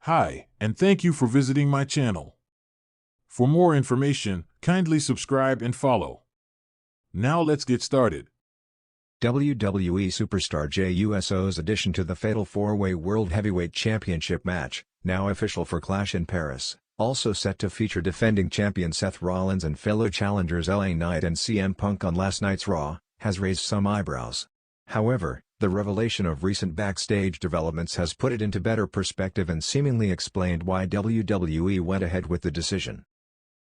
Hi, and thank you for visiting my channel. For more information, kindly subscribe and follow. Now let's get started. WWE superstar Jey Uso's addition to the Fatal 4-Way World Heavyweight Championship match, now official for Clash in Paris, also set to feature defending champion Seth Rollins and fellow challengers LA Knight and CM Punk on last night's Raw, has raised some eyebrows. However, the revelation of recent backstage developments has put it into better perspective and seemingly explained why WWE went ahead with the decision.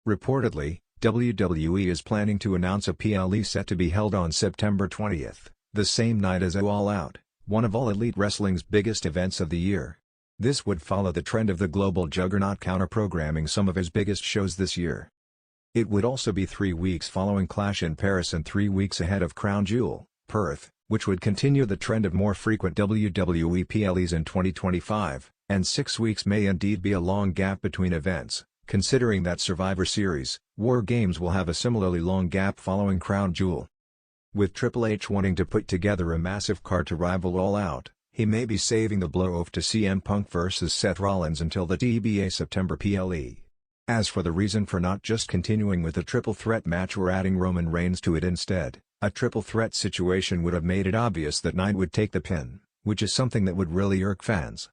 Reportedly, WWE is planning to announce a PLE set to be held on September 20th, the same night as All Out, one of All Elite Wrestling's biggest events of the year. This would follow the trend of the global juggernaut counter-programming some of his biggest shows this year. It would also be 3 weeks following Clash in Paris and 3 weeks ahead of Crown Jewel, Perth, which would continue the trend of more frequent WWE PLEs in 2025, and 6 weeks may indeed be a long gap between events, considering that Survivor Series, War Games will have a similarly long gap following Crown Jewel. With Triple H wanting to put together a massive card to rival All Out, he may be saving the blow-off to CM Punk vs Seth Rollins until the TBA September PLE. As for the reason for not just continuing with a triple threat match or adding Roman Reigns to it instead, a triple threat situation would have made it obvious that Knight would take the pin, which is something that would really irk fans.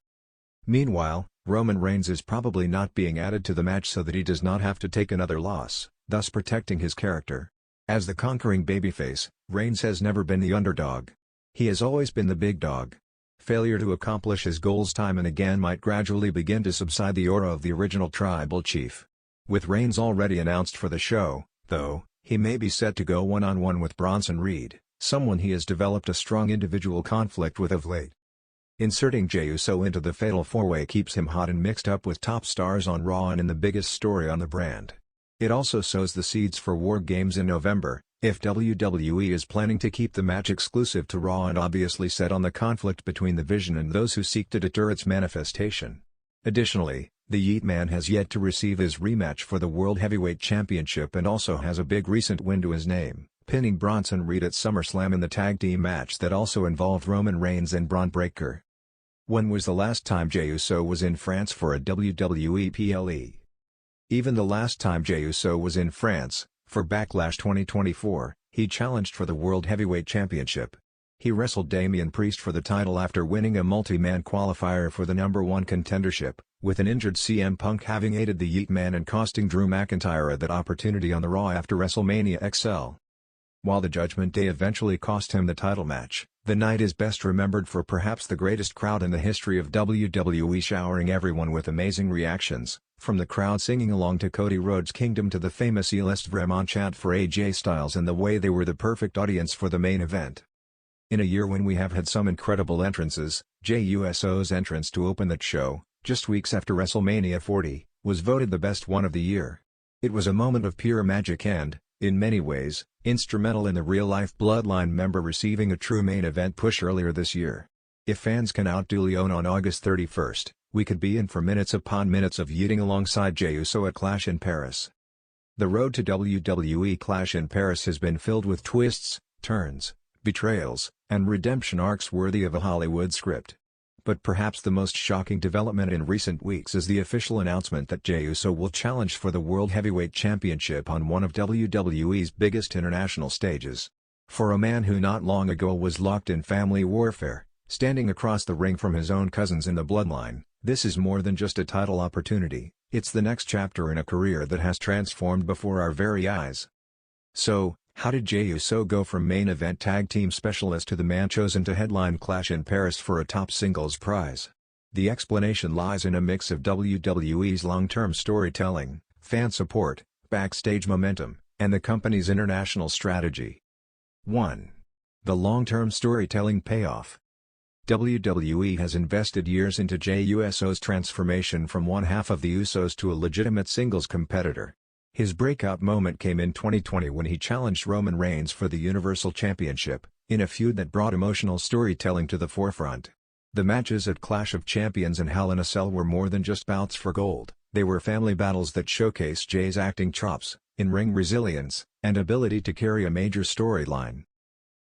Meanwhile, Roman Reigns is probably not being added to the match so that he does not have to take another loss, thus protecting his character. As the conquering babyface, Reigns has never been the underdog. He has always been the big dog. Failure to accomplish his goals time and again might gradually begin to subside the aura of the original tribal chief. With Reigns already announced for the show, though, he may be set to go one-on-one with Bronson Reed, someone he has developed a strong individual conflict with of late. Inserting Jey Uso into the Fatal 4-Way keeps him hot and mixed up with top stars on Raw and in the biggest story on the brand. It also sows the seeds for War Games in November, if WWE is planning to keep the match exclusive to Raw and obviously set on the conflict between the Vision and those who seek to deter its manifestation. Additionally, the Yeet Man has yet to receive his rematch for the World Heavyweight Championship and also has a big recent win to his name, pinning Bronson Reed at SummerSlam in the tag team match that also involved Roman Reigns and Braun Breaker. When was the last time Jey Uso was in France for a WWE PLE? Even the last time Jey Uso was in France, for Backlash 2024, he challenged for the World Heavyweight Championship. He wrestled Damian Priest for the title after winning a multi-man qualifier for the #1 contendership, with an injured CM Punk having aided the Yeet Man and costing Drew McIntyre that opportunity on the Raw after WrestleMania XL. While the Judgment Day eventually cost him the title match, the night is best remembered for perhaps the greatest crowd in the history of WWE, showering everyone with amazing reactions, from the crowd singing along to Cody Rhodes' Kingdom to the famous Il est vraiment chant for AJ Styles, and the way they were the perfect audience for the main event. In a year when we have had some incredible entrances, Jey Uso's entrance to open that show, just weeks after WrestleMania 40, was voted the best one of the year. It was a moment of pure magic and, in many ways, instrumental in the real-life Bloodline member receiving a true main event push earlier this year. If fans can outdo Leon on August 31st, we could be in for minutes upon minutes of yeeting alongside Jey Uso at Clash in Paris. The road to WWE Clash in Paris has been filled with twists, turns, betrayals, and redemption arcs worthy of a Hollywood script. But perhaps the most shocking development in recent weeks is the official announcement that Jey Uso will challenge for the World Heavyweight Championship on one of WWE's biggest international stages. For a man who not long ago was locked in family warfare, standing across the ring from his own cousins in the Bloodline, this is more than just a title opportunity, it's the next chapter in a career that has transformed before our very eyes. So, how did Jey Uso go from main event tag team specialist to the man chosen to headline Clash in Paris for a top singles prize? The explanation lies in a mix of WWE's long-term storytelling, fan support, backstage momentum, and the company's international strategy. 1. The long-term storytelling payoff. WWE has invested years into Jey Uso's transformation from one half of the Usos to a legitimate singles competitor. His breakout moment came in 2020 when he challenged Roman Reigns for the Universal Championship, in a feud that brought emotional storytelling to the forefront. The matches at Clash of Champions and Hell in a Cell were more than just bouts for gold, they were family battles that showcased Jey's acting chops, in-ring resilience, and ability to carry a major storyline.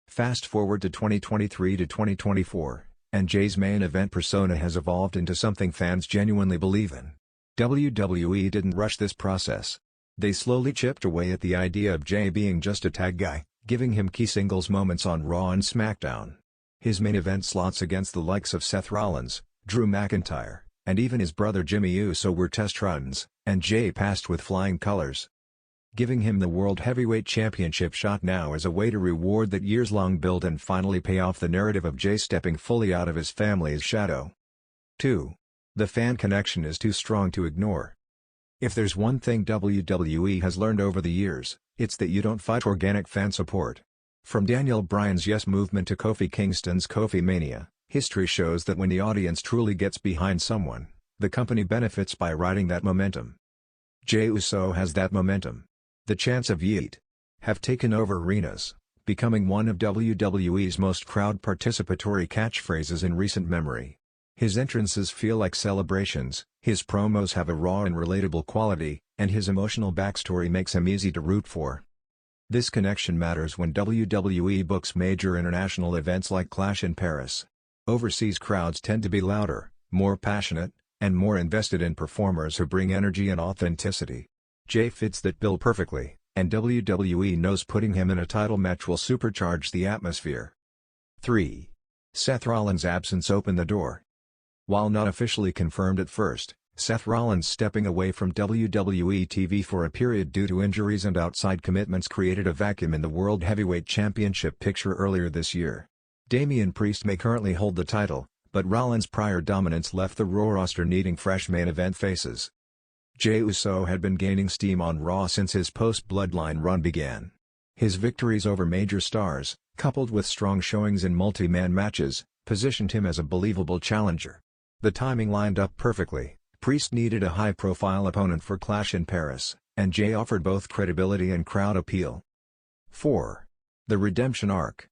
Fast forward to 2023 to 2024, and Jey's main event persona has evolved into something fans genuinely believe in. WWE didn't rush this process. They slowly chipped away at the idea of Jey being just a tag guy, giving him key singles moments on Raw and SmackDown. His main event slots against the likes of Seth Rollins, Drew McIntyre, and even his brother Jey Uso were test runs, and Jey passed with flying colors. Giving him the World Heavyweight Championship shot now is a way to reward that years-long build and finally pay off the narrative of Jey stepping fully out of his family's shadow. 2. The fan connection is too strong to ignore. If there's one thing WWE has learned over the years, it's that you don't fight organic fan support. From Daniel Bryan's Yes Movement to Kofi Kingston's Kofi Mania, history shows that when the audience truly gets behind someone, the company benefits by riding that momentum. Jey Uso has that momentum. The chants of "Yeet" have taken over arenas, becoming one of WWE's most crowd participatory catchphrases in recent memory. His entrances feel like celebrations, his promos have a raw and relatable quality, and his emotional backstory makes him easy to root for. This connection matters when WWE books major international events like Clash in Paris. Overseas crowds tend to be louder, more passionate, and more invested in performers who bring energy and authenticity. Jey fits that bill perfectly, and WWE knows putting him in a title match will supercharge the atmosphere. 3. Seth Rollins' absence opened the door. While not officially confirmed at first, Seth Rollins stepping away from WWE TV for a period due to injuries and outside commitments created a vacuum in the World Heavyweight Championship picture earlier this year. Damian Priest may currently hold the title, but Rollins' prior dominance left the Raw roster needing fresh main event faces. Jey Uso had been gaining steam on Raw since his post-Bloodline run began. His victories over major stars, coupled with strong showings in multi-man matches, positioned him as a believable challenger. The timing lined up perfectly. Priest needed a high-profile opponent for Clash in Paris, and Jey offered both credibility and crowd appeal. 4. The Redemption Arc.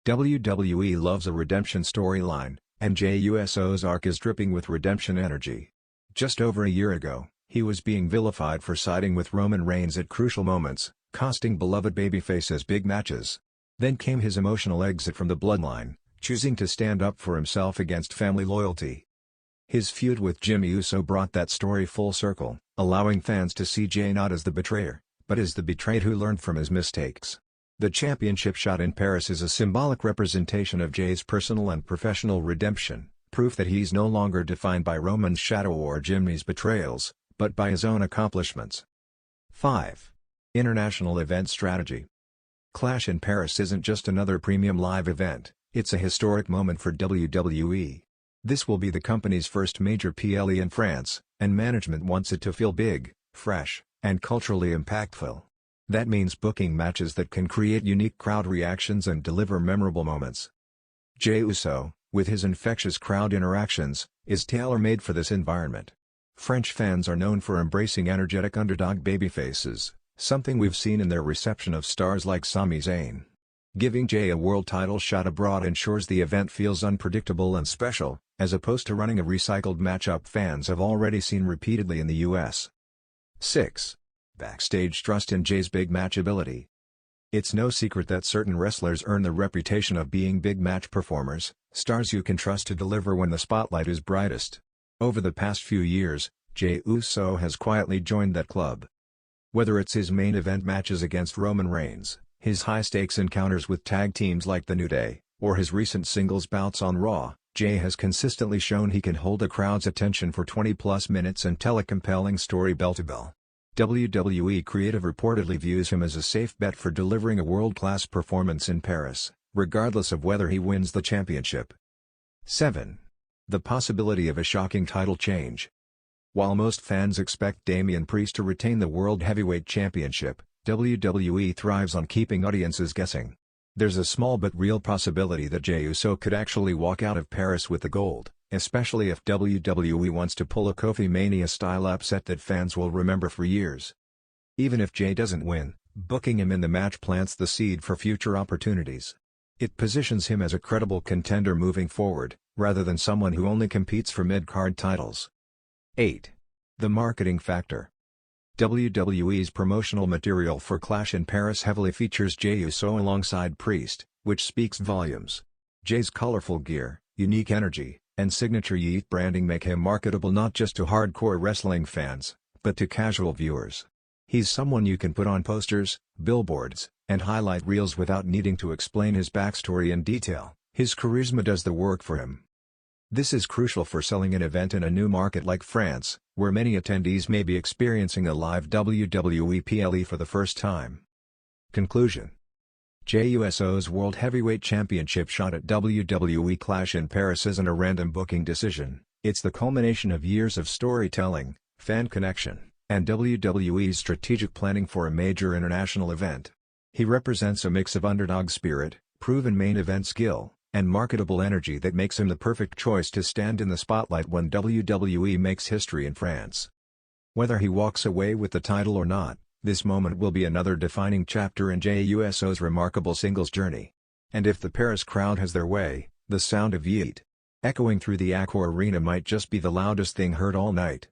WWE loves a redemption storyline, and Jey Uso's arc is dripping with redemption energy. Just over a year ago, he was being vilified for siding with Roman Reigns at crucial moments, costing beloved babyfaces big matches. Then came his emotional exit from the Bloodline, choosing to stand up for himself against family loyalty. His feud with Jey Uso brought that story full circle, allowing fans to see Jey not as the betrayer, but as the betrayed who learned from his mistakes. The championship shot in Paris is a symbolic representation of Jey's personal and professional redemption, proof that he's no longer defined by Roman's shadow or Jimmy's betrayals, but by his own accomplishments. 5. International Event Strategy. Clash in Paris isn't just another premium live event, it's a historic moment for WWE. This will be the company's first major PLE in France, and management wants it to feel big, fresh, and culturally impactful. That means booking matches that can create unique crowd reactions and deliver memorable moments. Jey Uso, with his infectious crowd interactions, is tailor-made for this environment. French fans are known for embracing energetic underdog babyfaces, something we've seen in their reception of stars like Sami Zayn. Giving Jey a world title shot abroad ensures the event feels unpredictable and special, as opposed to running a recycled matchup fans have already seen repeatedly in the US. 6. Backstage trust in Jey's big match ability. It's no secret that certain wrestlers earn the reputation of being big match performers, stars you can trust to deliver when the spotlight is brightest. Over the past few years, Jey Uso has quietly joined that club. Whether it's his main event matches against Roman Reigns, his high-stakes encounters with tag teams like the New Day, or his recent singles bouts on Raw, Jey has consistently shown he can hold a crowd's attention for 20-plus minutes and tell a compelling story bell-to-bell. WWE Creative reportedly views him as a safe bet for delivering a world-class performance in Paris, regardless of whether he wins the championship. 7. The possibility of a shocking title change. While most fans expect Damian Priest to retain the World Heavyweight Championship, WWE thrives on keeping audiences guessing. There's a small but real possibility that Jey Uso could actually walk out of Paris with the gold, especially if WWE wants to pull a Kofi Mania-style upset that fans will remember for years. Even if Jey doesn't win, booking him in the match plants the seed for future opportunities. It positions him as a credible contender moving forward, rather than someone who only competes for mid-card titles. 8. The marketing factor. WWE's promotional material for Clash in Paris heavily features Jey Uso alongside Priest, which speaks volumes. Jey's colorful gear, unique energy, and signature Yeet branding make him marketable not just to hardcore wrestling fans, but to casual viewers. He's someone you can put on posters, billboards, and highlight reels without needing to explain his backstory in detail. His charisma does the work for him. This is crucial for selling an event in a new market like France, where many attendees may be experiencing a live WWE PLE for the first time. Conclusion: Jey Uso's World Heavyweight Championship shot at WWE Clash in Paris isn't a random booking decision, it's the culmination of years of storytelling, fan connection, and WWE's strategic planning for a major international event. He represents a mix of underdog spirit, proven main event skill, and marketable energy that makes him the perfect choice to stand in the spotlight when WWE makes history in France. Whether he walks away with the title or not, this moment will be another defining chapter in Jey Uso's remarkable singles journey. And if the Paris crowd has their way, the sound of Yeet echoing through the Accor Arena might just be the loudest thing heard all night.